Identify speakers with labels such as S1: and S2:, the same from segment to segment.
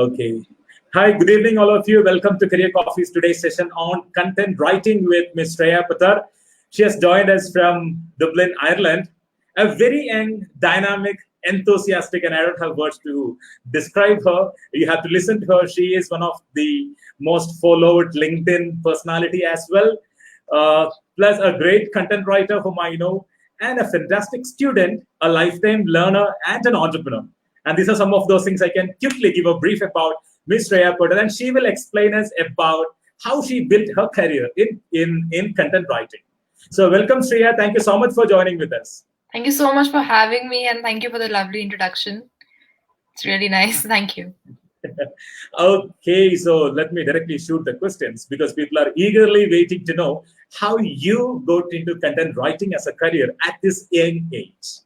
S1: Okay. Hi, good evening, all of you. Welcome to Career Coffee's today's session on content writing with Ms. Shreya. She has joined us from Dublin, Ireland. A very young, dynamic, enthusiastic, and I don't have words to describe her. You have to listen to her. She is one of the most followed LinkedIn personality as well. Plus a great content writer whom I know, and a fantastic student, a lifetime learner, and an entrepreneur. And these are some of those things I can quickly give a brief about Ms. Shreya, and she will explain us about how she built her career in content writing. So welcome, Shreya. Thank you so much for joining with us.
S2: Thank you so much for having me, and thank you for the lovely introduction. It's really nice. Thank you.
S1: Okay, so let me directly shoot the questions because people are eagerly waiting to know how you got into content writing as a career at this young age.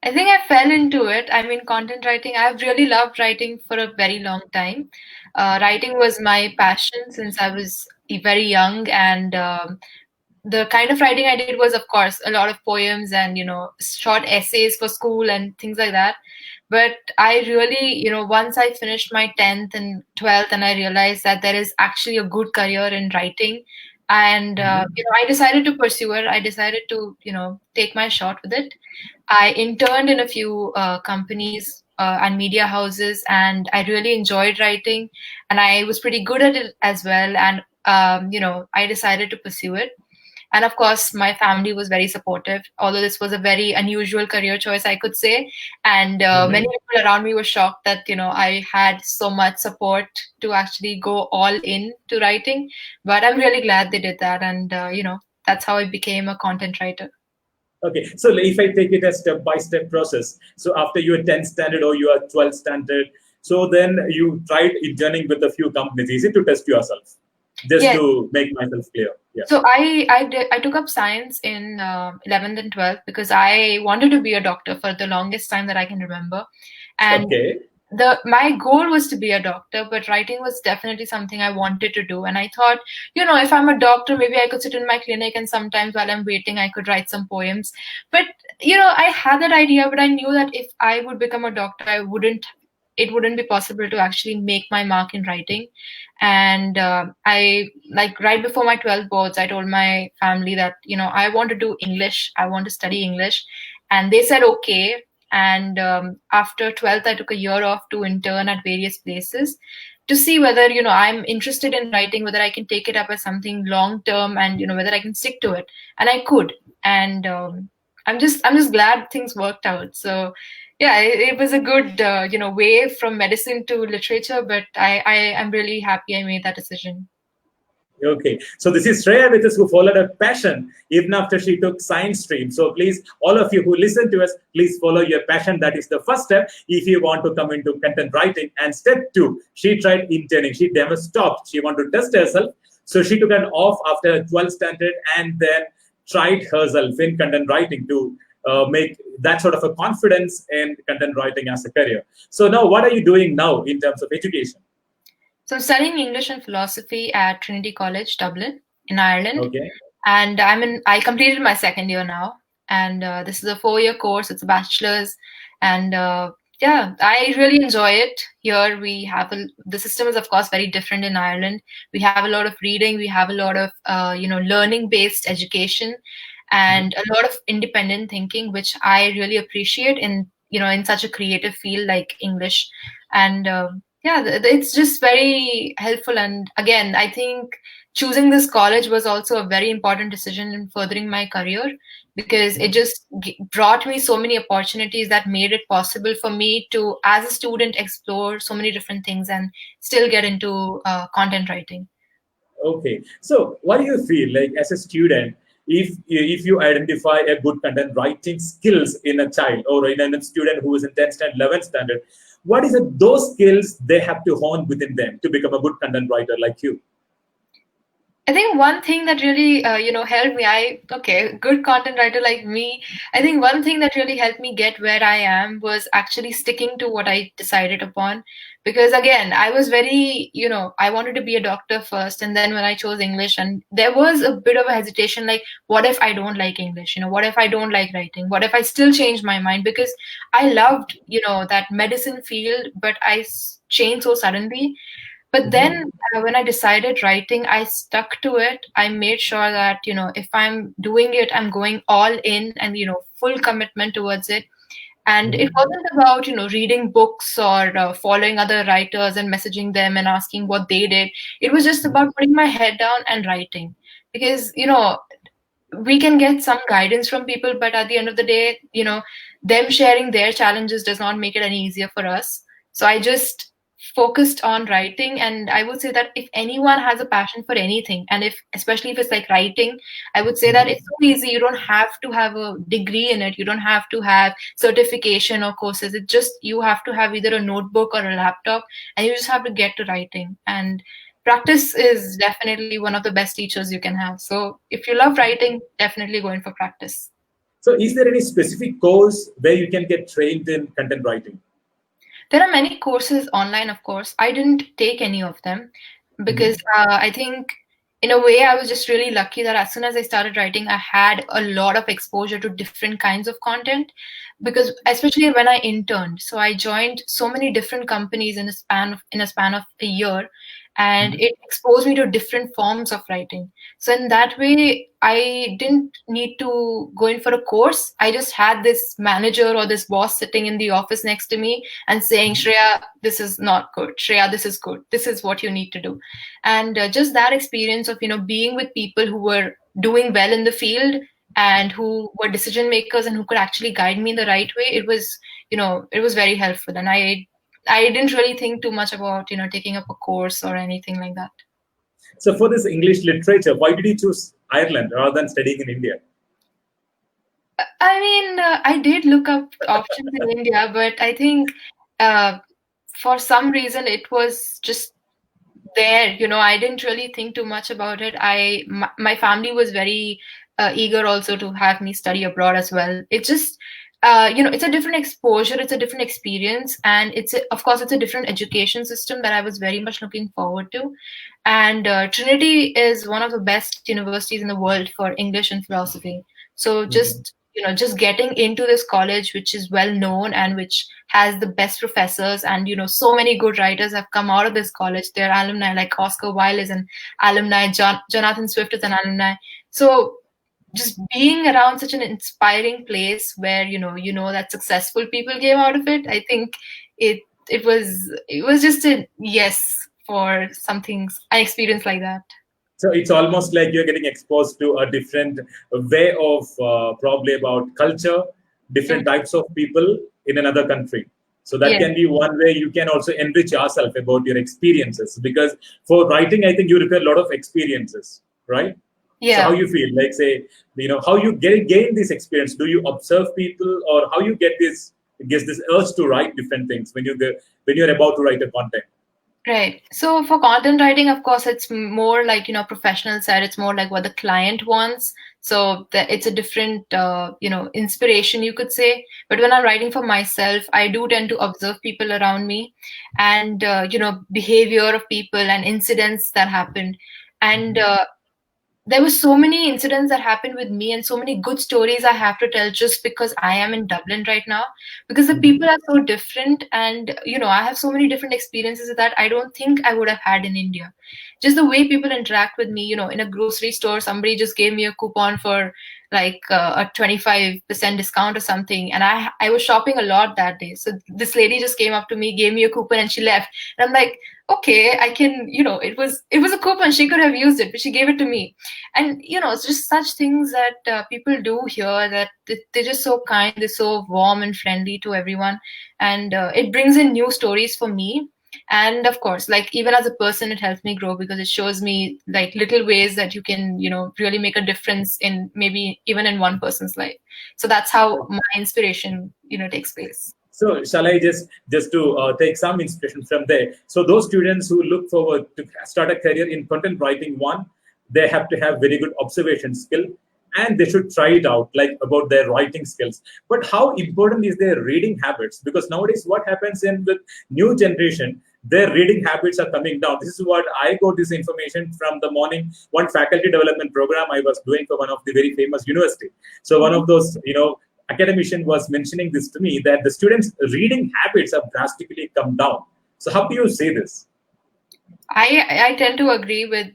S2: I think I fell into it. I mean, content writing, I've really loved writing for a very long time. Writing was my passion since I was very young, and the kind of writing I did was, of course, a lot of poems and, short essays for school and things like that. But I really, once I finished my 10th and 12th, and I realized that there is actually a good career in writing. And, I decided to pursue it. I decided to, take my shot with it. I interned in a few companies and media houses, and I really enjoyed writing, and I was pretty good at it as well. And, I decided to pursue it. And of course, my family was very supportive, although this was a very unusual career choice, I could say. And many people around me were shocked that, I had so much support to actually go all in to writing. But I'm really glad they did that. And, that's how I became a content writer.
S1: Okay, so if I take it a step-by-step process, so after you are 10th standard or you are 12th standard, so then you tried interning with a few companies. Is it to test yourself? Just to make myself clear. Yeah.
S2: So I took up science in 11th and 12th because I wanted to be a doctor for the longest time that I can remember. And my goal was to be a doctor, but writing was definitely something I wanted to do. And I thought, if I'm a doctor, maybe I could sit in my clinic and sometimes while I'm waiting, I could write some poems. But, I had that idea, but I knew that if I would become a doctor, it wouldn't be possible to actually make my mark in writing. And I, like, right before my 12th boards, I told my family that, I want to do English. I want to study English. And they said, okay. And after 12th, I took a year off to intern at various places to see whether, I'm interested in writing, whether I can take it up as something long term and, whether I can stick to it. And I could. And I'm just glad things worked out. So yeah, it was a good, way from medicine to literature, but I am really happy I made that decision.
S1: Okay, so this is Shreya with us who followed her passion even after she took science stream. So please, all of you who listen to us, please follow your passion. That is the first step if you want to come into content writing. And step 2, she tried interning. She never stopped. She wanted to test herself. So she took an off after 12th standard and then tried herself in content writing to make that sort of a confidence in content writing as a career. So now what are you doing now in terms of education?
S2: So I'm studying English and philosophy at Trinity College, Dublin, in Ireland.
S1: Okay.
S2: And I completed my second year now. And this is a 4-year course. It's a bachelor's. And yeah, I really enjoy it. Here we have, the system is of course very different in Ireland. We have a lot of reading. We have a lot of, learning-based education and a lot of independent thinking, which I really appreciate in such a creative field like English. And yeah, it's just very helpful. And again, I think choosing this college was also a very important decision in furthering my career because it just brought me so many opportunities that made it possible for me to, as a student, explore so many different things and still get into content writing.
S1: Okay, so what do you feel like as a student? If you identify a good content writing skills in a child or in a student who is in 10th standard, 11th standard, what is those skills they have to hone within them to become a good content writer like you?
S2: I think one thing that really, helped me, good content writer like me, I think one thing that really helped me get where I am was actually sticking to what I decided upon. Because again, I was very, I wanted to be a doctor first. And then when I chose English, and there was a bit of a hesitation, like, what if I don't like English? What if I don't like writing? What if I still change my mind? Because I loved, that medicine field, but changed so suddenly. But then when I decided writing, I stuck to it. I made sure that, if I'm doing it, I'm going all in and, full commitment towards it. And it wasn't about, reading books or following other writers and messaging them and asking what they did. It was just about putting my head down and writing. Because, we can get some guidance from people, but at the end of the day, them sharing their challenges does not make it any easier for us. So I just focused on writing, and I would say that if anyone has a passion for anything, and if especially if it's like writing, I would say that it's so easy. You don't have to have a degree in it. You don't have to have certification or courses. It just you have to have either a notebook or a laptop, and you just have to get to writing. And practice is definitely one of the best teachers you can have. So if you love writing, definitely go in for practice.
S1: So is there any specific course where you can get trained in content writing?
S2: There are many courses online, of course. I didn't take any of them because I think, in a way, I was just really lucky that as soon as I started writing, I had a lot of exposure to different kinds of content. Because especially when I interned, so I joined so many different companies in a span of a year, and it exposed me to different forms of writing. So in that way, I didn't need to go in for a course. I just had this manager or this boss sitting in the office next to me and saying, Shreya, this is not good. Shreya, this is good. This is what you need to do. And just that experience of, being with people who were doing well in the field and who were decision makers and who could actually guide me in the right way, it was very helpful. And I didn't really think too much about, taking up a course or anything like that.
S1: So for this English literature, why did you choose Ireland rather than studying in India?
S2: I mean, I did look up options in India, but I think uh, for some reason it was just there. I didn't really think too much about it. My family was very eager also to have me study abroad as well. It just it's a different exposure, it's a different experience, and of course it's a different education system that I was very much looking forward to. And Trinity is one of the best universities in the world for English and philosophy. So just getting into this college, which is well known and which has the best professors, and so many good writers have come out of this college. Their alumni, like Oscar Wilde is an alumni, Jonathan Swift is an alumni. So just being around such an inspiring place where that successful people came out of it, I think it was just a yes for something, an experience like that.
S1: So it's almost like you're getting exposed to a different way of probably about culture, different types of people in another country. So that
S2: Yeah.
S1: can be one way you can also enrich yourself about your experiences. Because for writing, I think you require a lot of experiences, right? So how
S2: Yeah.
S1: you feel, like say, how you gain this experience? Do you observe people, or how you get this urge to write different things when you're about to write a content?
S2: Right. So for content writing, of course, it's more like, professional side. It's more like what the client wants. So it's a different, inspiration, you could say. But when I'm writing for myself, I do tend to observe people around me and, behavior of people and incidents that happen. And there were so many incidents that happened with me and so many good stories I have to tell just because I am in Dublin right now, because the people are so different, and I have so many different experiences that I don't think I would have had in India. Just the way people interact with me, in a grocery store, somebody just gave me a coupon for like a 25% discount or something, and I was shopping a lot that day. So this lady just came up to me, gave me a coupon, and she left. And I'm like, okay, I can, it was a coupon, she could have used it, but she gave it to me. And it's just such things that people do here, that they're just so kind, they're so warm and friendly to everyone, and it brings in new stories for me. And of course, like, even as a person, it helps me grow because it shows me like little ways that you can really make a difference in maybe even in one person's life. So that's how my inspiration takes place.
S1: So shall I just to take some inspiration from there? So those students who look forward to start a career in content writing, one, they have to have very good observation skill, and they should try it out, like about their writing skills. But how important is their reading habits? Because nowadays, what happens in with new generation, their reading habits are coming down. This is what I got this information from the morning one faculty development program I was doing for one of the very famous university. So one of those, academician was mentioning this to me, that the students' reading habits have drastically come down. So how do you say this?
S2: I tend to agree with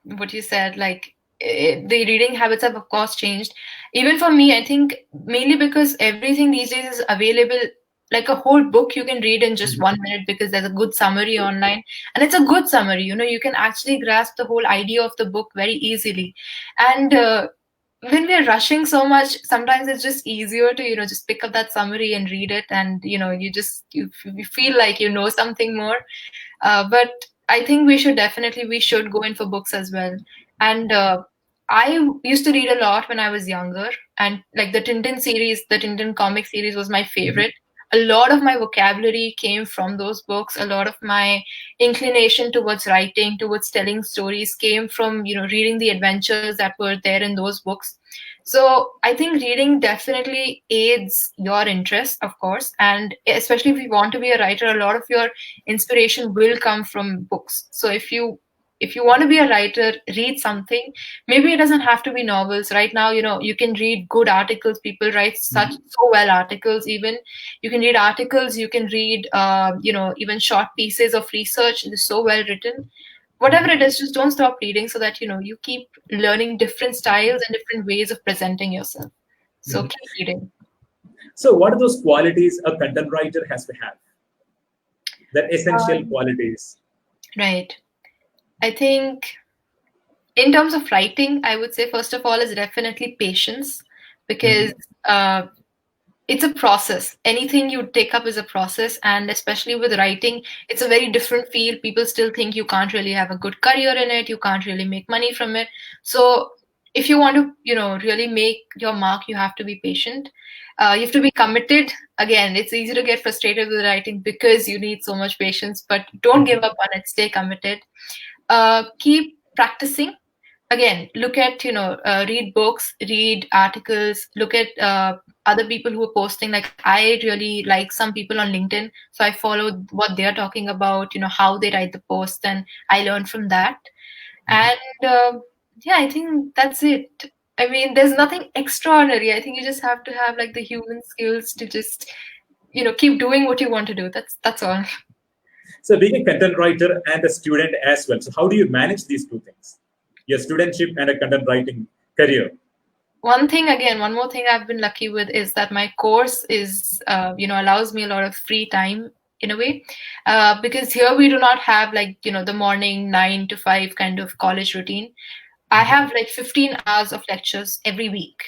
S2: what you said. Like the reading habits have of course changed. Even for me, I think mainly because everything these days is available. Like a whole book you can read in just 1 minute because there's a good summary online, and it's a good summary. You can actually grasp the whole idea of the book very easily. And when we're rushing so much, sometimes it's just easier to just pick up that summary and read it, and you feel like you know something more. But I think we should go in for books as well. And I used to read a lot when I was younger, and like the Tintin comic series was my favorite. A lot of my vocabulary came from those books. A lot of my inclination towards writing, towards telling stories came from reading the adventures that were there in those books. So I think reading definitely aids your interest, of course, and especially if you want to be a writer, a lot of your inspiration will come from books. So if you want to be a writer, read something. Maybe it doesn't have to be novels. Right now, you can read good articles. People write such so well articles. Even you can read articles. You can read even short pieces of research. It is so well written. Whatever it is, just don't stop reading, so that you keep learning different styles and different ways of presenting yourself. So keep reading.
S1: So what are those qualities a content writer has to have? That essential qualities.
S2: Right. I think in terms of writing, I would say first of all is definitely patience, because it's a process. Anything you take up is a process, and especially with writing, it's a very different field. People still think you can't really have a good career in it, you can't really make money from it. So if you want to really make your mark, you have to be patient. You have to be committed. Again, it's easy to get frustrated with writing because you need so much patience, but don't give up on it. Stay committed. Keep practicing. Again, look at read books, read articles, look at other people who are posting. Like I really like some people on LinkedIn, so I follow what they're talking about, how they write the post, and I learn from that. And yeah, I think that's it. I mean, there's nothing extraordinary. I think you just have to have like the human skills to just keep doing what you want to do. That's all.
S1: So being a content writer and a student as well, so how do you manage these two things, your studentship and a content writing career?
S2: One more thing I've been lucky with is that my course is allows me a lot of free time in a way, because here we do not have like the morning 9 to 5 kind of college routine. I have like 15 hours of lectures every week,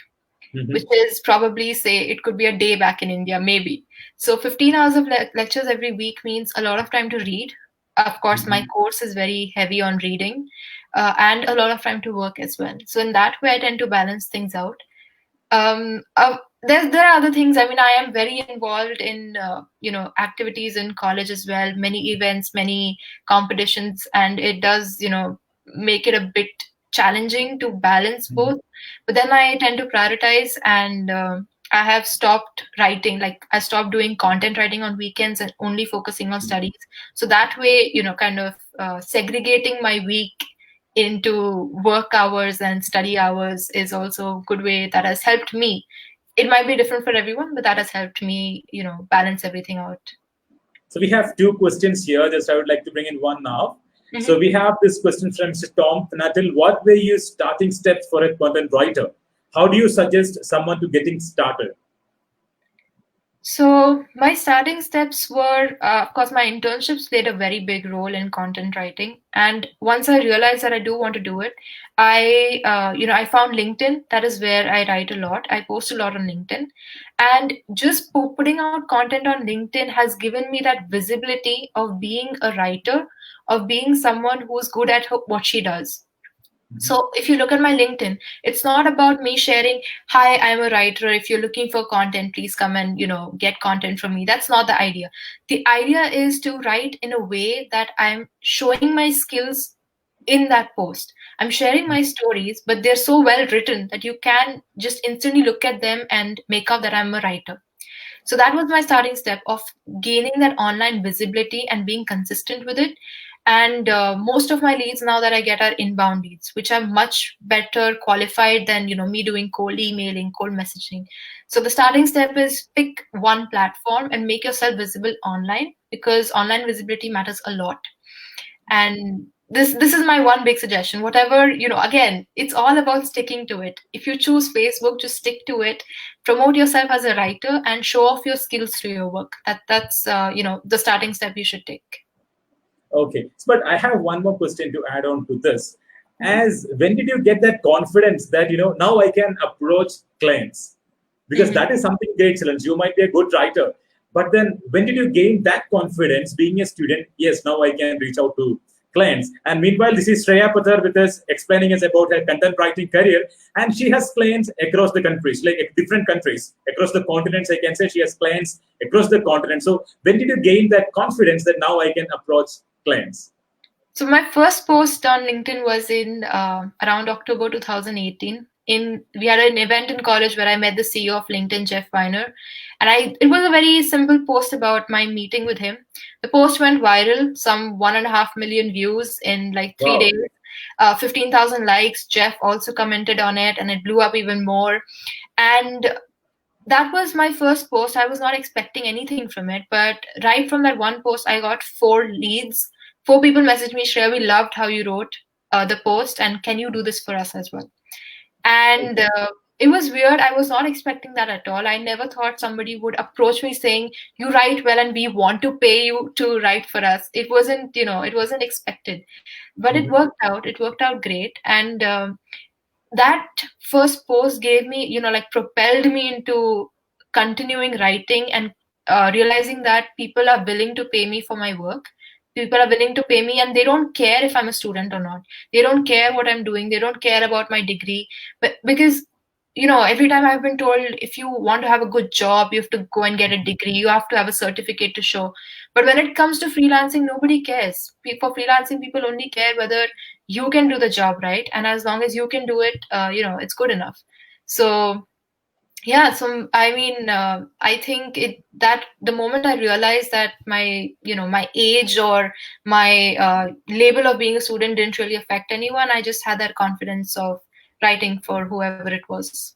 S2: which is probably, say, it could be a day back in India, maybe. So 15 hours of lectures every week means a lot of time to read. Of course, my course is very heavy on reading, and a lot of time to work as well. So in that way, I tend to balance things out. There are other things. I mean, I am very involved in activities in college as well, many events, many competitions, and it does make it a bit challenging to balance both. But then I tend to prioritize, and I have stopped writing. Like I stopped doing content writing on weekends and only focusing on studies. So that way, kind of segregating my week into work hours and study hours is also a good way that has helped me. It might be different for everyone, but that has helped me, balance everything out.
S1: So we have two questions here. Just I would like to bring in one now. So we have this question from Mr. Tom Natil. What were your starting steps for a content writer? How do you suggest someone to getting started?
S2: So my starting steps were, of course, my internships played a very big role in content writing. And once I realized that I do want to do it, I found LinkedIn. That is where I write a lot. I post a lot on LinkedIn, and just putting out content on LinkedIn has given me that visibility of being a writer, of being someone who's good at what she does. So if you look at my LinkedIn, it's not about me sharing, hi, I'm a writer. If you're looking for content, please come and, get content from me. That's not the idea. The idea is to write in a way that I'm showing my skills in that post. I'm sharing my stories, but they're so well written that you can just instantly look at them and make out that I'm a writer. So that was my starting step of gaining that online visibility and being consistent with it. And most of my leads now that I get are inbound leads, which are much better qualified than me doing cold emailing, cold messaging. So the starting step is pick one platform and make yourself visible online, because online visibility matters a lot. And this is my one big suggestion. Whatever, again, it's all about sticking to it. If you choose Facebook, just stick to it. Promote yourself as a writer and show off your skills through your work. That's the starting step you should take.
S1: Okay, but I have one more question to add on to this. As when did you get that confidence that now I can approach clients? Because that is something great challenge. You might be a good writer, but then when did you gain that confidence being a student? Yes, now I can reach out to clients. And meanwhile, this is Shreya Pathar with us explaining us about her content writing career. And she has clients across the countries, like different countries, across the continents. I can say she has clients across the continent. So when did you gain that confidence that now I can approach clients?
S2: So my first post on LinkedIn was in around October 2018. We had an event in college where I met the CEO of LinkedIn, Jeff Weiner, and it was a very simple post about my meeting with him. The post went viral, some 1.5 million views in like 3 days, 15,000 likes. Jeff also commented on it, and it blew up even more. And that was my first post. I was not expecting anything from it, but right from that one post, I got 4 leads. 4 people messaged me, Shreya, we loved how you wrote the post, and can you do this for us as well? And it was weird. I was not expecting that at all. I never thought somebody would approach me saying, you write well and we want to pay you to write for us. It wasn't expected, but it worked out. It worked out great. And that first post gave me, like propelled me into continuing writing and realizing that people are willing to pay me for my work. People are willing to pay me, and they don't care if I'm a student or not. They don't care what I'm doing. They don't care about my degree. But because every time I've been told, if you want to have a good job, you have to go and get a degree, you have to have a certificate to show. But when it comes to freelancing, nobody cares. For freelancing, people only care whether you can do the job, right? And as long as you can do it, it's good enough. So yeah, so I mean, I think that the moment I realized that my age or my label of being a student didn't really affect anyone, I just had that confidence of writing for whoever it was.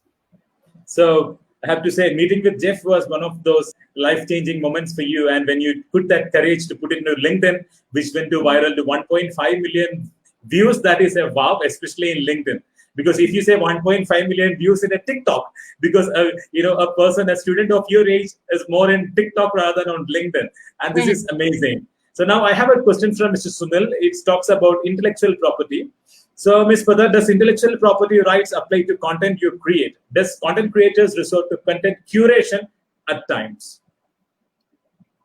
S1: So I have to say, meeting with Jeff was one of those life-changing moments for you. And when you put that courage to put it into LinkedIn, which went to viral to 1.5 million views, that is a wow, especially in LinkedIn. Because if you say 1.5 million views in a TikTok, because a person, a student of your age, is more in TikTok rather than on LinkedIn, and this is amazing. So now I have a question from Mr. Sunil. It talks about intellectual property. So, Ms. Pathar, does intellectual property rights apply to content you create? Does content creators resort to content curation at times?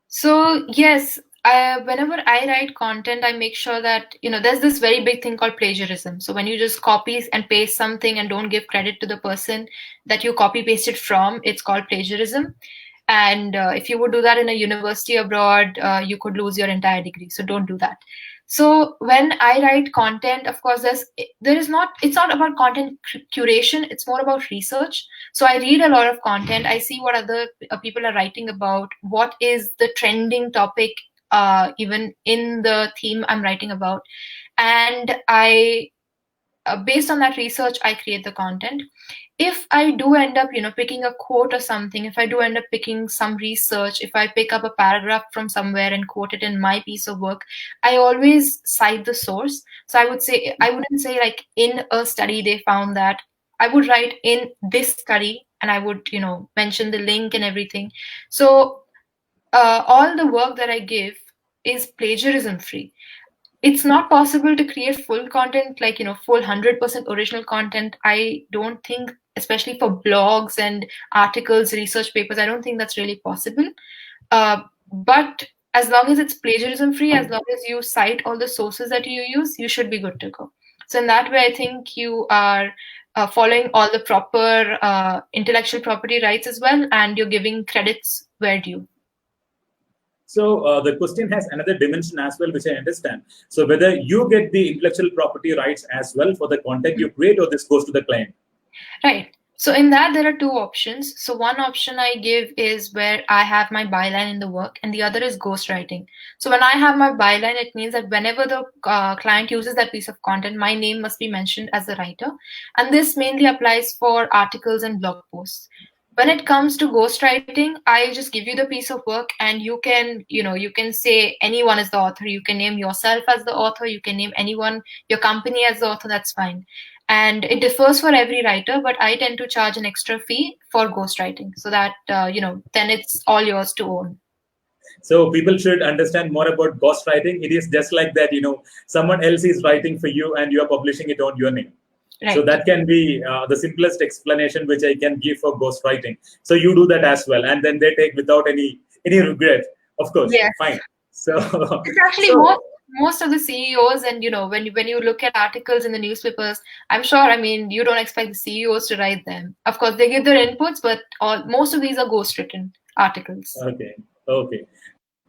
S2: So yes, whenever I write content, I make sure that there's this very big thing called plagiarism. So when you just copy and paste something and don't give credit to the person that you copy pasted from, it's called plagiarism. And if you would do that in a university abroad, you could lose your entire degree. So don't do that. So when I write content, of course, it's not about content curation. It's more about research. So I read a lot of content. I see what other people are writing about. What is the trending topic, even in the theme I'm writing about, and based on that research, I create the content. If I do end up, picking a quote or something, if I do end up picking some research, if I pick up a paragraph from somewhere and quote it in my piece of work, I always cite the source. So I wouldn't say like in a study they found that. I would write in this study, and I would, mention the link and everything. So all the work that I give is plagiarism free. It's not possible to create full content, like full 100% original content. I don't think, especially for blogs and articles, research papers, I don't think that's really possible. But as long as it's plagiarism free, as long as you cite all the sources that you use, you should be good to go. So in that way, I think you are following all the proper intellectual property rights as well, and you're giving credits where due.
S1: So the question has another dimension as well, which I understand. So whether you get the intellectual property rights as well for the content you create, or this goes to the client.
S2: Right. So in that, there are two options. So one option I give is where I have my byline in the work, and the other is ghostwriting. So when I have my byline, it means that whenever the client uses that piece of content, my name must be mentioned as the writer. And this mainly applies for articles and blog posts. When it comes to ghostwriting, I just give you the piece of work, and you can say anyone is the author. You can name yourself as the author. You can name anyone, your company as the author. That's fine, and it differs for every writer, but I tend to charge an extra fee for ghostwriting, so that then it's all yours to own.
S1: So people should understand more about ghostwriting. It is just like that, someone else is writing for you and you are publishing it on your name.
S2: Right.
S1: So that can be the simplest explanation which I can give for ghostwriting. So you do that as well, and then they take without any regret. Of course,
S2: yes.
S1: Fine. So
S2: it's actually most of the CEOs, and when you look at articles in the newspapers, I'm sure, you don't expect the CEOs to write them. Of course, they give their inputs, but most of these are ghostwritten articles.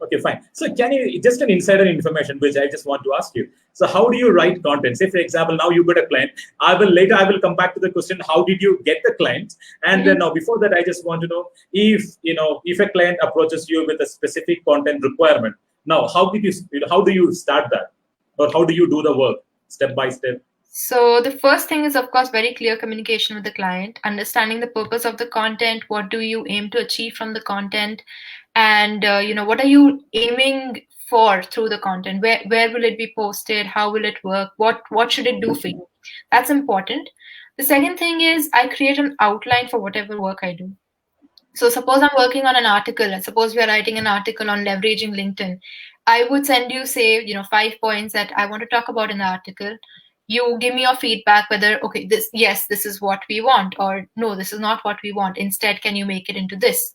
S1: Okay, fine. So can you, just an insider information which I just want to ask you. So how do you write content? Say, for example, now you got a client. I will come back to the question, how did you get the client? And then now before that, I just want to know if a client approaches you with a specific content requirement. Now, how do you start that? Or how do you do the work step by step?
S2: So the first thing is, of course, very clear communication with the client, understanding the purpose of the content, what do you aim to achieve from the content, and what are you aiming for through the content? Where will it be posted? How will it work? What should it do for you? That's important. The second thing is, I create an outline for whatever work I do. So suppose I'm working on an article, and suppose we are writing an article on leveraging LinkedIn. I would send you, say, 5 points that I want to talk about in the article. You give me your feedback whether, okay, this is what we want, or no, this is not what we want. Instead, can you make it into this?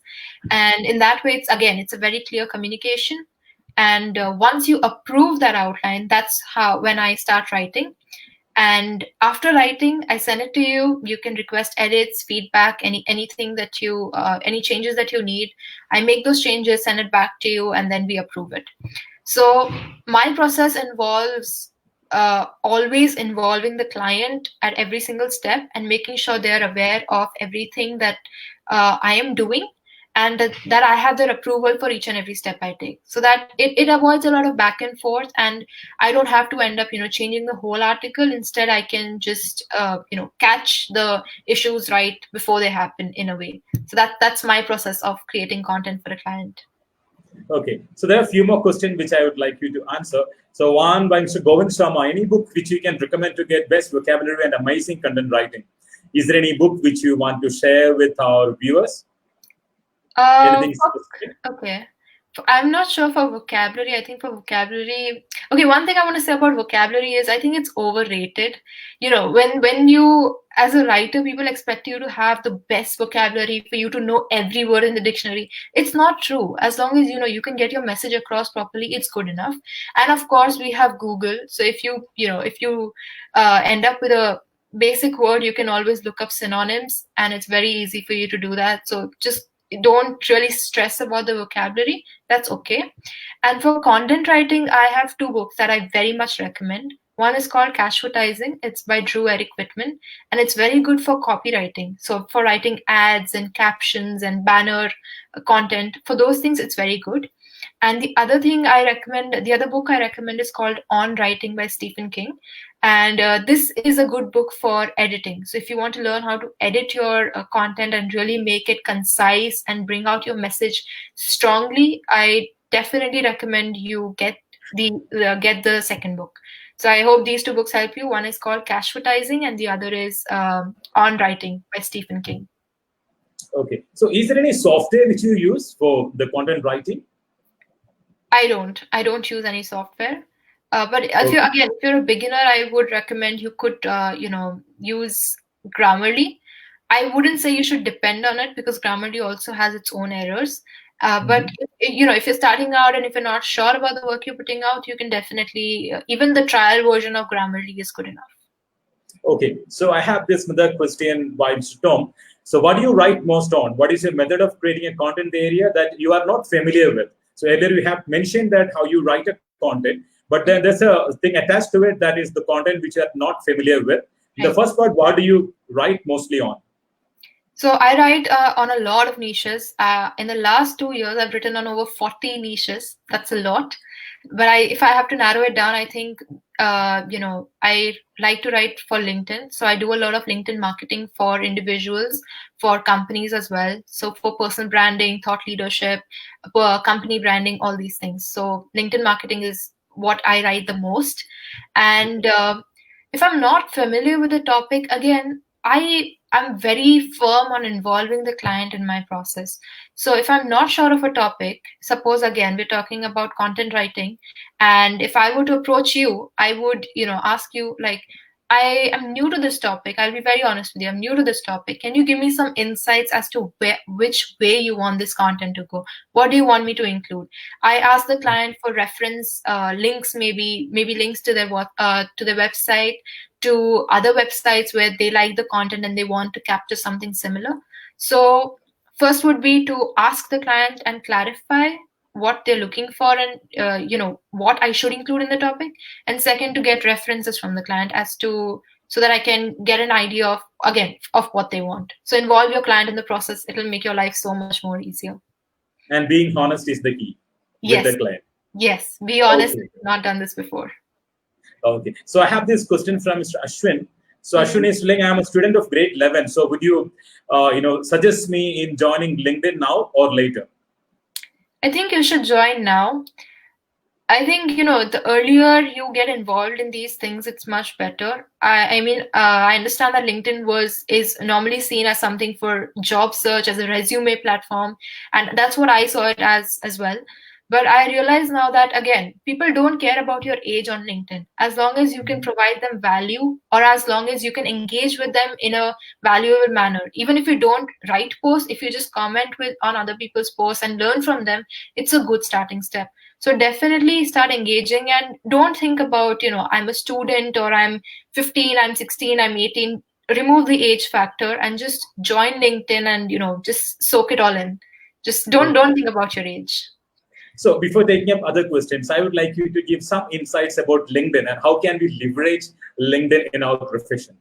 S2: And in that way, it's a very clear communication. And once you approve that outline, that's how, when I start writing. And after writing, I send it to you. You can request edits, feedback, anything that any changes that you need. I make those changes, send it back to you, and then we approve it. So my process involves always involving the client at every single step and making sure they're aware of everything that I am doing, and that I have their approval for each and every step I take, so that it avoids a lot of back and forth, and I don't have to end up changing the whole article. Instead, I can just catch the issues right before they happen, in a way. So that's my process of creating content for a client.
S1: Okay, so there are a few more questions which I would like you to answer. So one by Mr. Govind Sharma, any book which you can recommend to get best vocabulary and amazing content writing? Is there any book which you want to share with our viewers?
S2: Okay. I'm not sure for vocabulary. I think for vocabulary, okay, one thing I want to say about vocabulary is I think it's overrated. When you, as a writer, people expect you to have the best vocabulary, for you to know every word in the dictionary. It's not true. As long as you can get your message across properly, it's good enough. And of course, we have Google. So if you end up with a basic word, you can always look up synonyms, and it's very easy for you to do that. So just don't really stress about the vocabulary. That's okay. And for content writing, I have 2 books that I very much recommend. One is called Cashvertising. It's by Drew Eric Whitman, and it's very good for copywriting. So for writing ads and captions and banner content, for those things, it's very good. And the other book I recommend is called On Writing by Stephen King. And this is a good book for editing. So if you want to learn how to edit your content and really make it concise and bring out your message strongly, I definitely recommend you get the second book. So I hope these 2 books help you. One is called Cashvertising, and the other is On Writing by Stephen King.
S1: Okay. So is there any software which you use for the content writing?
S2: I don't use any software. But if you're a beginner, I would recommend you could use Grammarly. I wouldn't say you should depend on it, because Grammarly also has its own errors. But if you're starting out and if you're not sure about the work you're putting out, you can definitely, even the trial version of Grammarly is good enough.
S1: Okay, so I have this another question by Mr. Tom. So what do you write most on? What is your method of creating a content area that you are not familiar with? So earlier you have mentioned that how you write a content, but then there's a thing attached to it that is the content which you are not familiar with. The
S2: Right.
S1: first part, what do you write mostly on?
S2: So I write on a lot of niches. In the last 2 years, I've written on over 40 niches. That's a lot. But if I have to narrow it down, I think I like to write for LinkedIn. So I do a lot of LinkedIn marketing for individuals, for companies as well. So for personal branding, thought leadership, company branding, all these things. So LinkedIn marketing is what I write the most. And if I'm not familiar with the topic, again, I'm very firm on involving the client in my process. So if I'm not sure of a topic, suppose again we're talking about content writing, and if I were to approach you, I would, ask you like, I am new to this topic. I'll be very honest with you. I'm new to this topic. Can you give me some insights as to which way you want this content to go? What do you want me to include? I ask the client for reference links, maybe links to their website, to other websites where they like the content and they want to capture something similar. So first would be to ask the client and clarify what they're looking for, and what I should include in the topic. And second, to get references from the client as to, so that I can get an idea of what they want. So involve your client in the process. It'll make your life so much more easier.
S1: And being honest is the key with
S2: Yes.
S1: the client.
S2: Yes. Be honest.
S1: Okay.
S2: I've not done this before.
S1: Okay. So I have this question from Mr. Ashwin. So Ashwin is telling, I'm a student of grade 11. So would you, suggest me in joining LinkedIn now or later?
S2: I think you should join now. I think, the earlier you get involved in these things, it's much better. I understand that LinkedIn is normally seen as something for job search, as a resume platform, and that's what I saw it as well. But I realize now that, again, people don't care about your age on LinkedIn. As long as you can provide them value, or as long as you can engage with them in a valuable manner. Even if you don't write posts, if you just comment on other people's posts and learn from them, it's a good starting step. So definitely start engaging, and don't think about, I'm a student, or I'm 15, I'm 16, I'm 18. Remove the age factor and just join LinkedIn and, just soak it all in. Just don't think about your age.
S1: So before taking up other questions, I would like you to give some insights about LinkedIn and how can we leverage LinkedIn in our profession.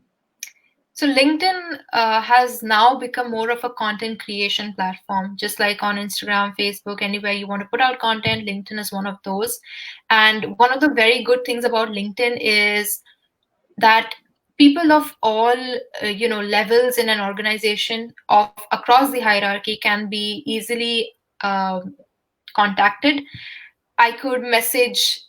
S2: So LinkedIn has now become more of a content creation platform, just like on Instagram, Facebook, anywhere you want to put out content, LinkedIn is one of those. And one of the very good things about LinkedIn is that people of all levels in an organization of across the hierarchy can be easily contacted. I could message,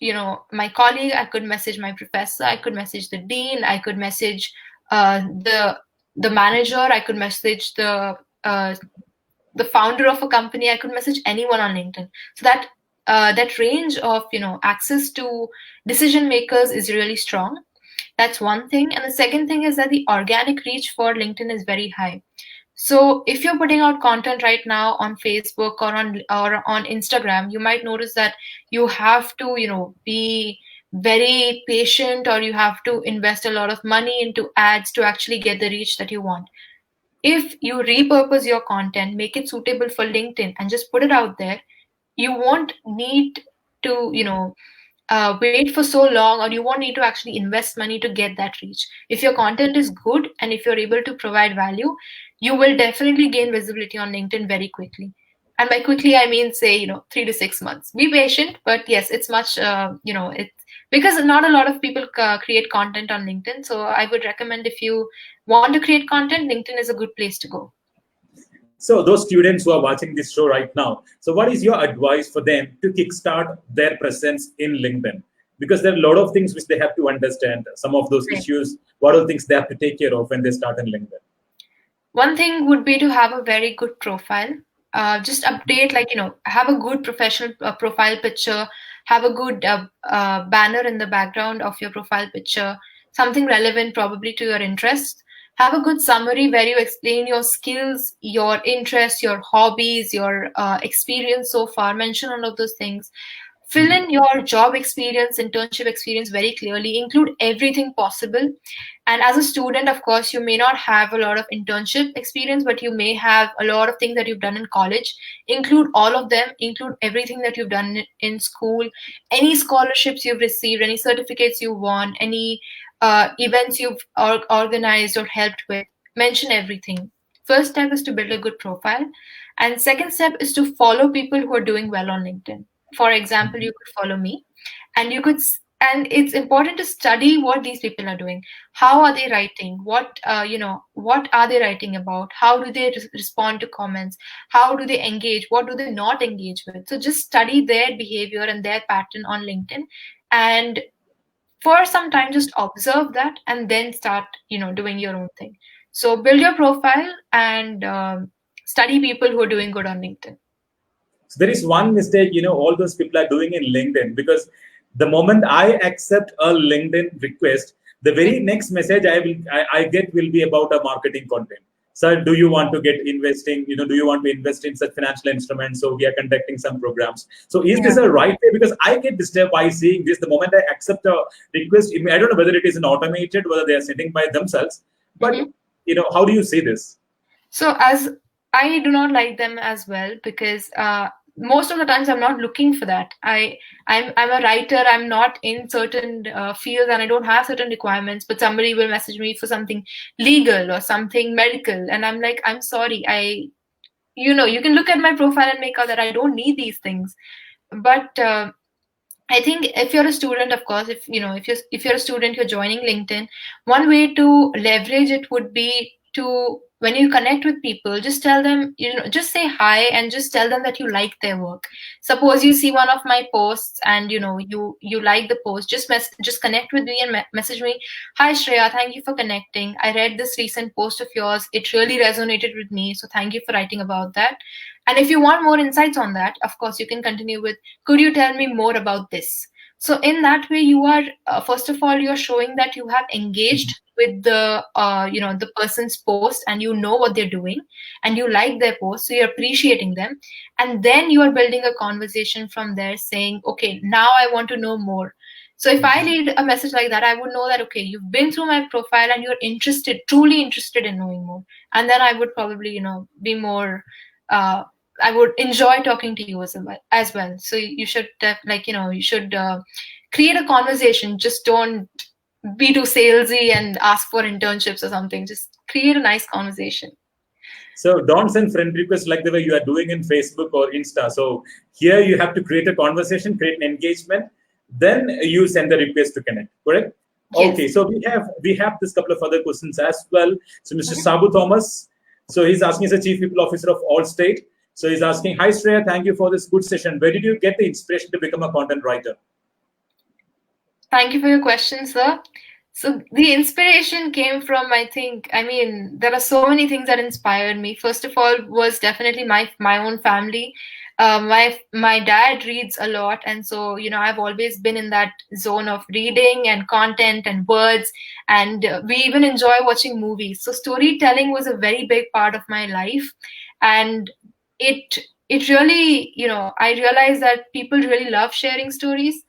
S2: my colleague, I could message my professor, I could message the dean, I could message the manager, I could message the founder of a company, I could message anyone on LinkedIn. So that range of access to decision makers is really strong. That's one thing. And the second thing is that the organic reach for LinkedIn is very high. So if you're putting out content right now on Facebook or on Instagram, you might notice that you have to, be very patient, or you have to invest a lot of money into ads to actually get the reach that you want. If you repurpose your content, make it suitable for LinkedIn and just put it out there, you won't need to, wait for so long, or you won't need to actually invest money to get that reach. If your content is good and if you're able to provide value, you will definitely gain visibility on LinkedIn very quickly. And by quickly, I mean, say, 3 to 6 months. Be patient, but yes, it's much, it's because not a lot of people create content on LinkedIn. So I would recommend, if you want to create content, LinkedIn is a good place to go.
S1: So those students who are watching this show right now, so what is your advice for them to kickstart their presence in LinkedIn? Because there are a lot of things which they have to understand, some of those issues, what are the things they have to take care of when they start in LinkedIn?
S2: One thing would be to have a very good profile. Just update, have a good professional profile picture, have a good banner in the background of your profile picture, something relevant probably to your interests. Have a good summary where you explain your skills, your interests, your hobbies, your experience so far. Mention all of those things. Fill in your job experience, internship experience very clearly, include everything possible. And as a student, of course, you may not have a lot of internship experience, but you may have a lot of things that you've done in college. Include all of them, include everything that you've done in school, any scholarships you've received, any certificates you won, any events you've organized or helped with. Mention everything. First step is to build a good profile. And second step is to follow people who are doing well on LinkedIn. For example, you could follow me, and and it's important to study what these people are doing. How are they writing? What are they writing about? How do they respond to comments? How do they engage? What do they not engage with? So just study their behavior and their pattern on LinkedIn, and for some time just observe that, and then start doing your own thing. So build your profile and study people who are doing good on LinkedIn.
S1: So there is one mistake, all those people are doing in LinkedIn, because the moment I accept a LinkedIn request, the very next message I get will be about a marketing content. Sir, do you want to get investing? Do you want to invest in such financial instruments? So we are conducting some programs. So is this a right way? Because I get disturbed by seeing this. The moment I accept a request, I don't know whether it is an automated, whether they are sitting by themselves. But how do you see this?
S2: So as I do not like them as well, because most of the times I'm not looking for that. I'm a writer. I'm not in certain fields, and I don't have certain requirements. But somebody will message me for something legal or something medical, and I'm like, I'm sorry. You can look at my profile and make out that I don't need these things. But I think if you're a student, of course, if you're a student, you're joining LinkedIn. One way to leverage it would be to, when you connect with people, just tell them, just say hi and just tell them that you like their work. Suppose you see one of my posts and you like the post, just connect with me and message me. Hi Shreya, thank you for connecting. I read this recent post of yours. It really resonated with me. So thank you for writing about that. And if you want more insights on that, of course, you can continue with, could you tell me more about this? So in that way, you are, first of all, you're showing that you have engaged with the person's post, and you know what they're doing, and you like their post, so you're appreciating them. And then you are building a conversation from there, saying, okay, now I want to know more. So if I read a message like that, I would know that, okay, you've been through my profile and you're interested, truly interested in knowing more. And then I would probably, be more, I would enjoy talking to you as well. So you should create a conversation. Just don't be too salesy and ask for internships or something. Just create a nice conversation.
S1: So don't send friend requests like the way you are doing in Facebook or Insta. So here you have to create a conversation, create an engagement, then you send the request to connect, correct? Yes. Okay, so we have this couple of other questions as well. So Mr. Sabu Thomas, so he's asking, as a Chief People Officer of Allstate. So he's asking, hi Shreya, thank you for this good session. Where did you get the inspiration to become a content writer?
S2: Thank you for your question, sir. So the inspiration came from, there are so many things that inspired me. First of all was definitely my own family. My dad reads a lot, and so I've always been in that zone of reading and content and words, and we even enjoy watching movies. So storytelling was a very big part of my life, and it really, I realized that people really love sharing stories.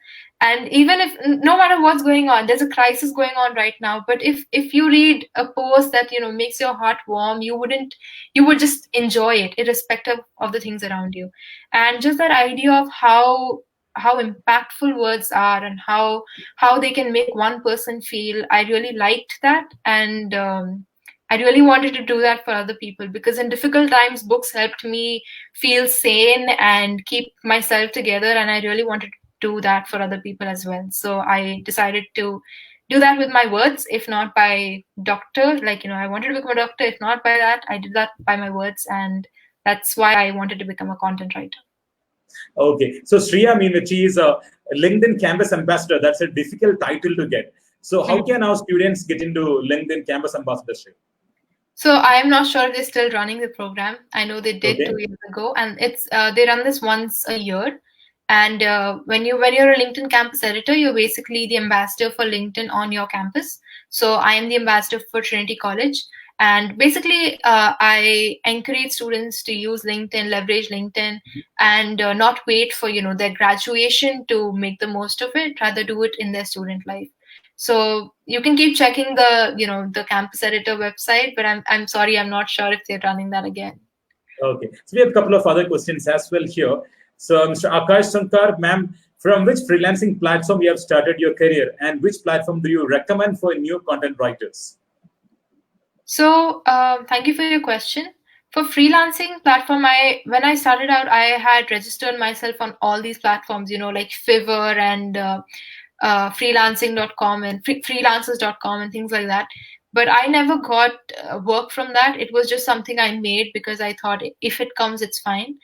S2: And even if, no matter what's going on, there's a crisis going on right now, but if you read a post that makes your heart warm, you would just enjoy it irrespective of the things around you. And just that idea of how impactful words are and how they can make one person feel, I really liked that. And I really wanted to do that for other people, because in difficult times, books helped me feel sane and keep myself together, and I really wanted to do that for other people as well. So I decided to do that with my words, if not by doctor. I wanted to become a doctor. If not by that, I did that by my words, and that's why I wanted to become a content writer.
S1: Okay, so Shreya, she is a LinkedIn Campus Ambassador. That's a difficult title to get. So how can our students get into LinkedIn Campus Ambassadorship?
S2: So I am not sure if they're still running the program. I know they did 2 years ago, and it's they run this once a year. And when you're a LinkedIn campus editor, you're basically the ambassador for LinkedIn on your campus. So I am the ambassador for Trinity College, And basically, I encourage students to use LinkedIn, leverage LinkedIn, and not wait for their graduation to make the most of it. Rather, do it in their student life. So you can keep checking the campus editor website, but I'm sorry, I'm not sure if they're running that again.
S1: Okay. So we have a couple of other questions as well here. So Mr. Akash Sankar, ma'am, from which freelancing platform you have started your career, and which platform do you recommend for new content writers?
S2: So thank you for your question. For freelancing platform, when I started out, I had registered myself on all these platforms, like Fiverr and freelancing.com and freelancers.com and things like that. But I never got work from that. It was just something I made because I thought if it comes, it's fine.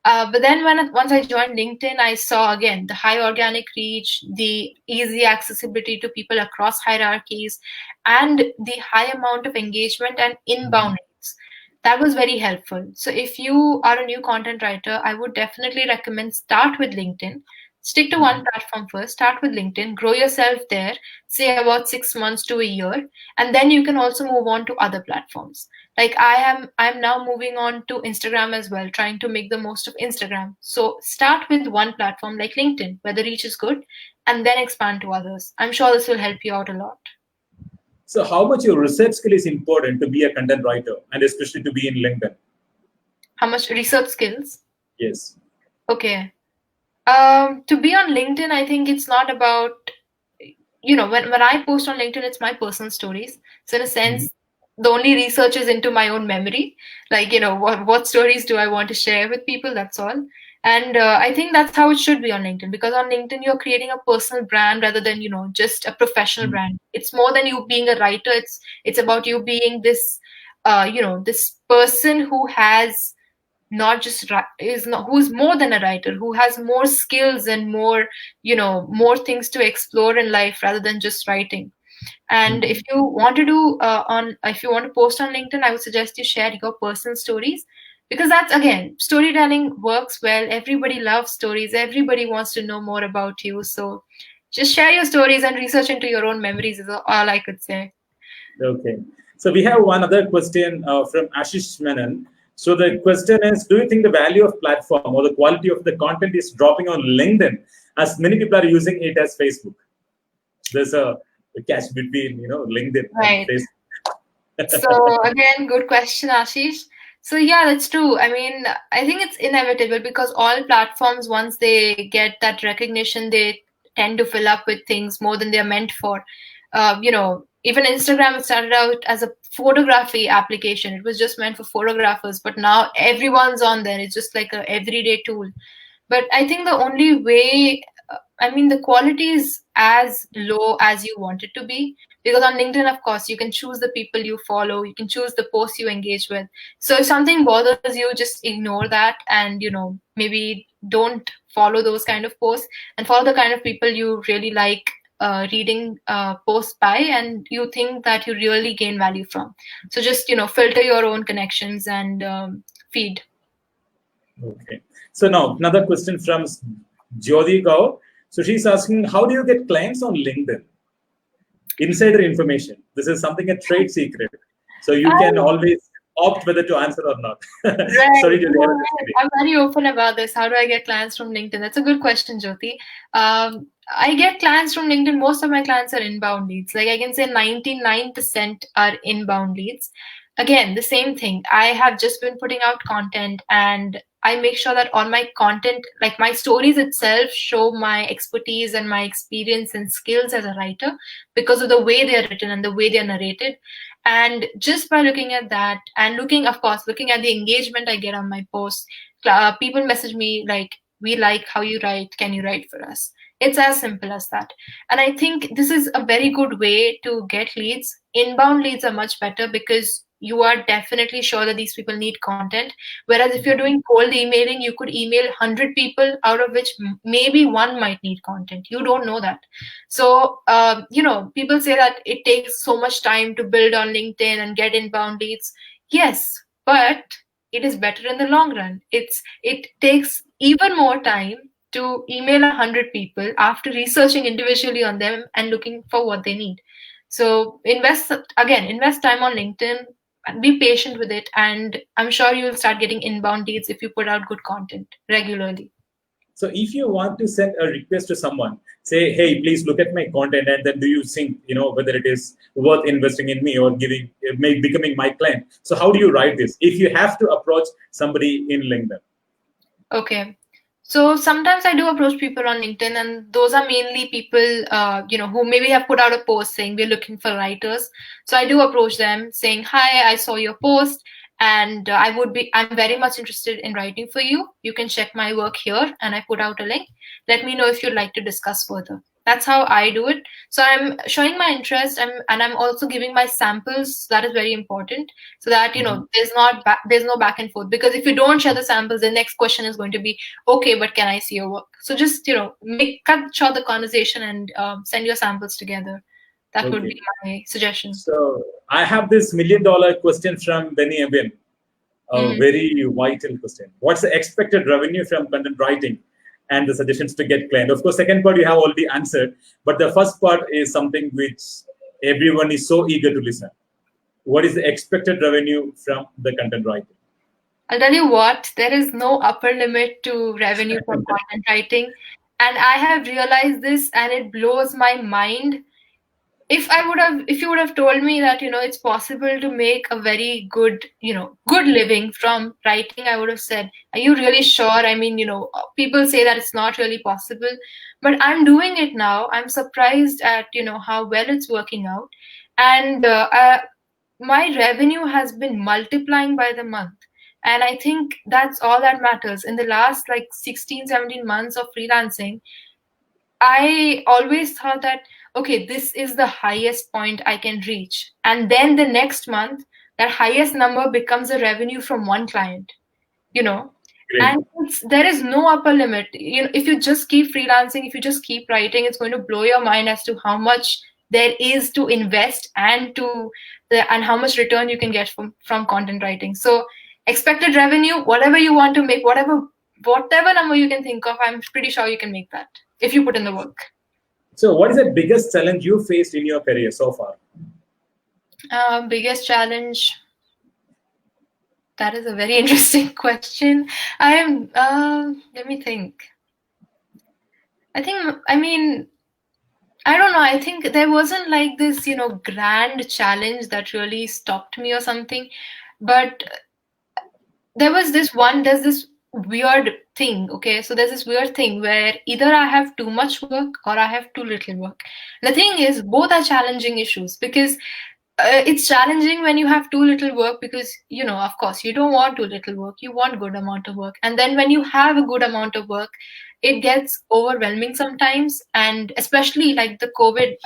S2: But then once I joined LinkedIn, I saw again the high organic reach, the easy accessibility to people across hierarchies, and the high amount of engagement and inbound leads. That was very helpful. So if you are a new content writer, I would definitely recommend start with LinkedIn. Stick to one platform first, start with LinkedIn, grow yourself there, say about 6 months to a year, and then you can also move on to other platforms. Like I'm now moving on to Instagram as well, trying to make the most of Instagram. So start with one platform like LinkedIn where the reach is good, and then expand to others. I'm sure this will help you out a lot.
S1: So how much your research skill is important to be a content writer, and especially to be in LinkedIn?
S2: How much research skills?
S1: Yes.
S2: Okay. To be on LinkedIn, I think it's not about, when I post on LinkedIn, it's my personal stories. So in a sense, the only research is into my own memory. Like, what stories do I want to share with people? That's all. And I think that's how it should be on LinkedIn, because on LinkedIn, you're creating a personal brand rather than, just a professional brand. It's more than you being a writer. It's about you being this, this person who has not just is not who's more than a writer, who has more skills and more things to explore in life rather than just writing. And if you want to do if you want to post on LinkedIn, I would suggest you share your personal stories, because that's, again, storytelling works well. Everybody loves stories, everybody wants to know more about you. So just share your stories and research into your own memories is all I could say.
S1: Okay. So we have one other question from Ashish Menon. So the question is, do you think the value of platform or the quality of the content is dropping on LinkedIn as many people are using it as Facebook? There's a catch between, LinkedIn and
S2: Right.
S1: Facebook.
S2: So again, good question, Ashish. So yeah, that's true. I mean, I think it's inevitable because all platforms, once they get that recognition, they tend to fill up with things more than they're meant for. Even Instagram started out as a photography application. It was just meant for photographers, but now everyone's on there. It's just like a everyday tool. But I think the only way, the quality is as low as you want it to be. Because on LinkedIn, of course, you can choose the people you follow, you can choose the posts you engage with. So if something bothers you, just ignore that and, maybe don't follow those kind of posts, and follow the kind of people you really like reading posts by, and you think that you really gain value from. So just, filter your own connections and feed.
S1: Okay. So now another question from Jyoti Gaur. So she's asking, how do you get clients on LinkedIn? Insider information. This is something a trade secret. So you can always opt whether to answer or not.
S2: Right.
S1: Sorry to
S2: No,
S1: interrupt.
S2: right. I'm very open about this. How do I get clients from LinkedIn? That's a good question, Jyoti. I get clients from LinkedIn. Most of my clients are inbound leads. Like I can say 99% are inbound leads. Again, the same thing. I have just been putting out content, and I make sure that all my content, like my stories itself, show my expertise and my experience and skills as a writer because of the way they are written and the way they are narrated. And just by looking at that and of course, looking at the engagement I get on my posts, people message me like, we like how you write. Can you write for us? It's as simple as that. And I think this is a very good way to get leads. Inbound leads are much better because you are definitely sure that these people need content. Whereas if you're doing cold emailing, you could email 100 people, out of which maybe one might need content. You don't know that. So, people say that it takes so much time to build on LinkedIn and get inbound leads. Yes, but it is better in the long run. It takes even more time to email 100 people after researching individually on them and looking for what they need. So invest time on LinkedIn. be patient with it, and I'm sure you'll start getting inbound leads if you put out good content regularly.
S1: So if you want to send a request to someone, say, hey, please look at my content, and then do you think, whether it is worth investing in me or becoming my client? So how do you write this if you have to approach somebody in LinkedIn?
S2: Okay. So sometimes I do approach people on LinkedIn, and those are mainly people, who maybe have put out a post saying we're looking for writers. So I do approach them saying, "Hi, I saw your post, and I'm very much interested in writing for you. You can check my work here, and I put out a link. Let me know if you'd like to discuss further." That's how I do it. So I'm showing my interest, and I'm also giving my samples. That is very important, so that there's no back and forth. Because if you don't share the samples, the next question is going to be, okay, but can I see your work? So just cut short the conversation and send your samples together. That would
S1: Okay.
S2: be my suggestion.
S1: So I have this $1 million question from Benny Abin. A very vital question. What's the expected revenue from content writing and the suggestions to get client? Of course, second part you have already answered, but the first part is something which everyone is so eager to listen. What is the expected revenue from the content writing?
S2: I'll tell you what, there is no upper limit to revenue from content writing. And I have realized this, and it blows my mind. If you would have told me that it's possible to make a very good living from writing, I would have said, are you really sure? I mean, people say that it's not really possible, but I'm doing it now. I'm surprised at how well it's working out. And my revenue has been multiplying by the month, and I think that's all that matters. In the last like 16, 17 months of freelancing, I always thought that, okay, this is the highest point I can reach. And then the next month, that highest number becomes a revenue from one client, you know.
S1: Great.
S2: And there is no upper limit. If you just keep freelancing, if you just keep writing, it's going to blow your mind as to how much there is to invest and how much return you can get from content writing. So expected revenue, whatever you want to make, whatever number you can think of, I'm pretty sure you can make that if you put in the work.
S1: So what is the biggest challenge you faced in your career so far?
S2: Biggest challenge? That is a very interesting question. Let me think. I don't know. I think there wasn't like this, grand challenge that really stopped me or something. But there's this weird thing, okay? So there's this weird thing where either I have too much work or I have too little work. The thing is, both are challenging issues, because it's challenging when you have too little work, because of course you don't want too little work, you want good amount of work. And then when you have a good amount of work, it gets overwhelming sometimes. And especially like the COVID,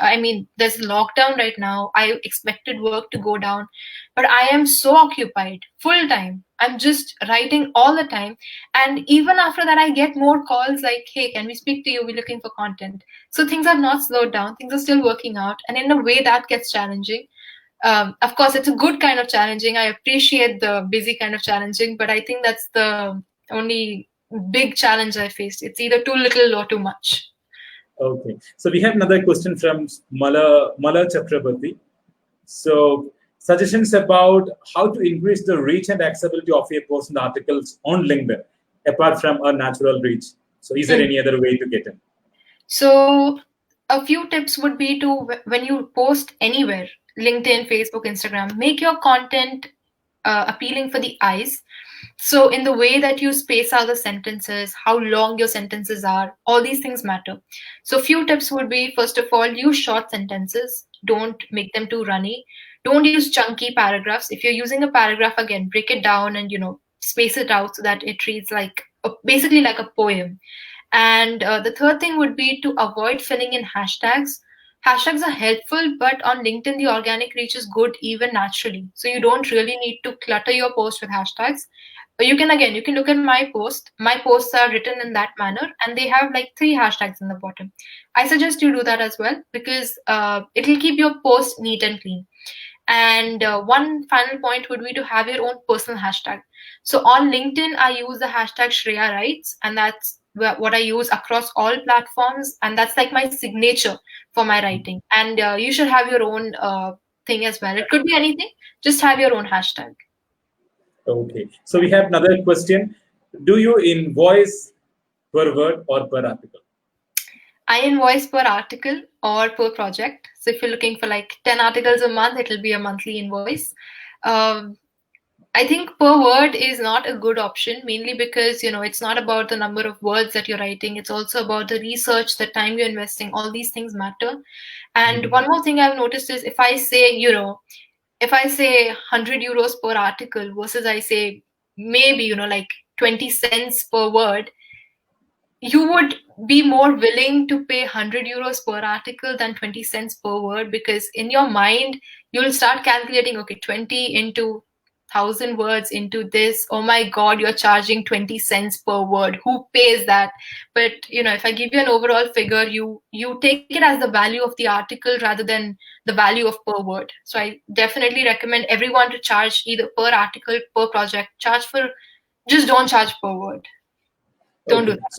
S2: there's lockdown right now. I expected work to go down, but I am so occupied full time. I'm just writing all the time. And even after that, I get more calls like, hey, can we speak to you, we're looking for content. So things have not slowed down, things are still working out, and in a way that gets challenging. Of course, it's a good kind of challenging. I appreciate the busy kind of challenging, but I think that's the only big challenge I faced. It's either too little or too much.
S1: Okay. So we have another question from Mala Chakrabarti. So suggestions about how to increase the reach and accessibility of your posts and articles on LinkedIn, apart from a natural reach. So is there any other way to get in?
S2: So a few tips would be to, when you post anywhere, LinkedIn, Facebook, Instagram, make your content appealing for the eyes. So in the way that you space out the sentences, how long your sentences are, all these things matter. So few tips would be, first of all, use short sentences. Don't make them too runny. Don't use chunky paragraphs. If you're using a paragraph, again, break it down and space it out so that it reads like basically like a poem. And the third thing would be to avoid filling in hashtags. Hashtags are helpful, but on LinkedIn, the organic reach is good even naturally. So you don't really need to clutter your post with hashtags. But you can look at my post. My posts are written in that manner, and they have like 3 hashtags in the bottom. I suggest you do that as well, because it'll keep your post neat and clean. And one final point would be to have your own personal hashtag. So on LinkedIn, I use the hashtag Shreya Writes, and that's what I use across all platforms. And that's like my signature for my writing. And you should have your own thing as well. It could be anything. Just have your own hashtag.
S1: Okay. So we have another question. Do you invoice per word or per article?
S2: I invoice per article or per project. So if you're looking for like 10 articles a month, it'll be a monthly invoice. Um, I think per word is not a good option, mainly because, it's not about the number of words that you're writing. It's also about the research, the time you're investing. All these things matter. And one more thing I've noticed is if I say, if I say 100 euros per article versus I say maybe, like 20 cents per word, you would be more willing to pay 100 euros per article than 20 cents per word, because in your mind you'll start calculating, okay, 20 into 1,000 words into this, oh my god, you're charging 20 cents per word, who pays that? But if I give you an overall figure, you take it as the value of the article rather than the value of per word. So I definitely recommend everyone to charge either per article, per project. Just don't charge per word. Don't do that.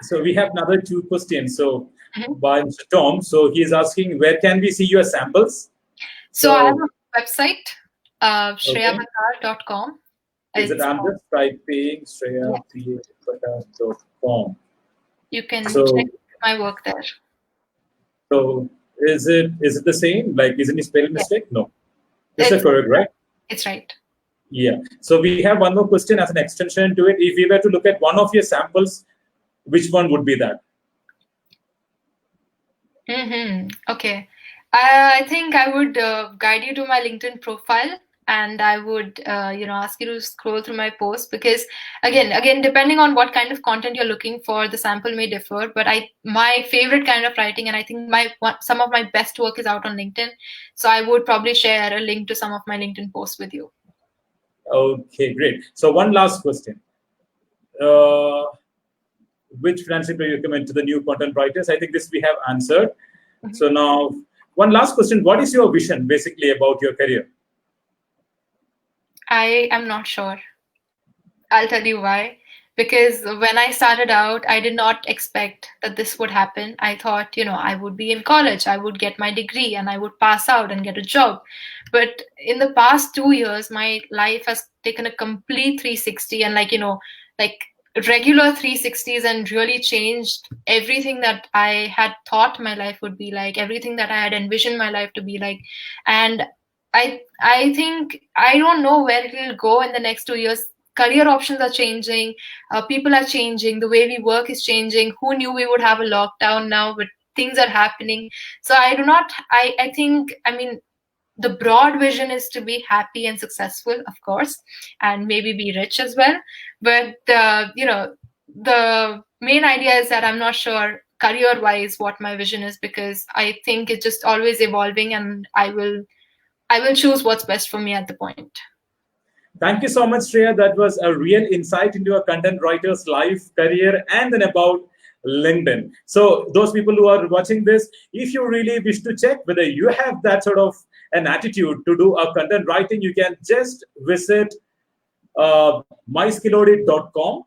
S1: So we have another two questions. So
S2: Mhm.
S1: by Mr. Tom, so he is asking, where can we see your samples?
S2: So I have a website,
S1: Okay.
S2: shreyabatar.com.
S1: Is it? I'm just typing shreyabatar.com.
S2: You can
S1: So,
S2: check my work there.
S1: so is it the same? Like, is any spelling mistake? No. It's correct, right?
S2: It's right.
S1: Yeah. So we have one more question as an extension to it. If we were to look at one of your samples, which one would be that?
S2: Okay. I think I would guide you to my LinkedIn profile, and I would, ask you to scroll through my posts, because again, depending on what kind of content you're looking for, the sample may differ. But my favorite kind of writing, and I think some of my best work is out on LinkedIn. So I would probably share a link to some of my LinkedIn posts with you.
S1: Okay, great. So one last question. Which friendship do you recommend to the new content writers? I think this we have answered. So now, one last question. What is your vision basically about your career?
S2: I am not sure. I'll tell you why. Because when I started out, I did not expect that this would happen. I thought, I would be in college, I would get my degree, and I would pass out and get a job. But in the past 2 years, my life has taken a complete 360, and like regular 360s, and really changed everything that I had thought my life would be like, everything that I had envisioned my life to be like. And I think I don't know where it will go in the next 2 years. Career options are changing, people are changing, the way we work is changing. Who knew we would have a lockdown now? But things are happening. So I think, the broad vision is to be happy and successful, of course, and maybe be rich as well. But the main idea is that I'm not sure career wise what my vision is, because I think it's just always evolving, and I will choose what's best for me at the point.
S1: Thank you so much, Shreya. That was a real insight into a content writer's life, career, and then about LinkedIn. So those people who are watching this, if you really wish to check whether you have that sort of an attitude to do a content writing, you can just visit myskillaudit.com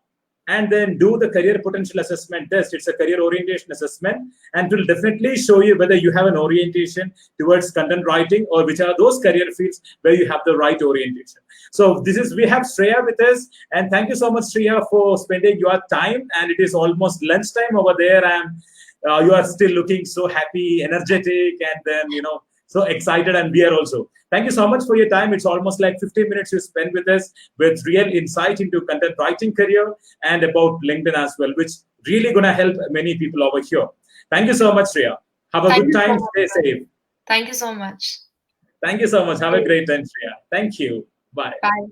S1: and then do the career potential assessment test. It's a career orientation assessment, and it will definitely show you whether you have an orientation towards content writing or which are those career fields where you have the right orientation. So we have Shreya with us, and thank you so much, Shreya, for spending your time. And it is almost lunchtime over there, and you are still looking so happy, energetic, and then so excited, and we are also. Thank you so much for your time. It's almost like 15 minutes you spent with us with real insight into content writing career and about LinkedIn as well, which really going to help many people over here. Thank you so much, Shreya. Have a good time. Stay safe.
S2: Thank you so much.
S1: Thank you so much. Have a great time, Shreya. Thank you. Bye.
S2: Bye.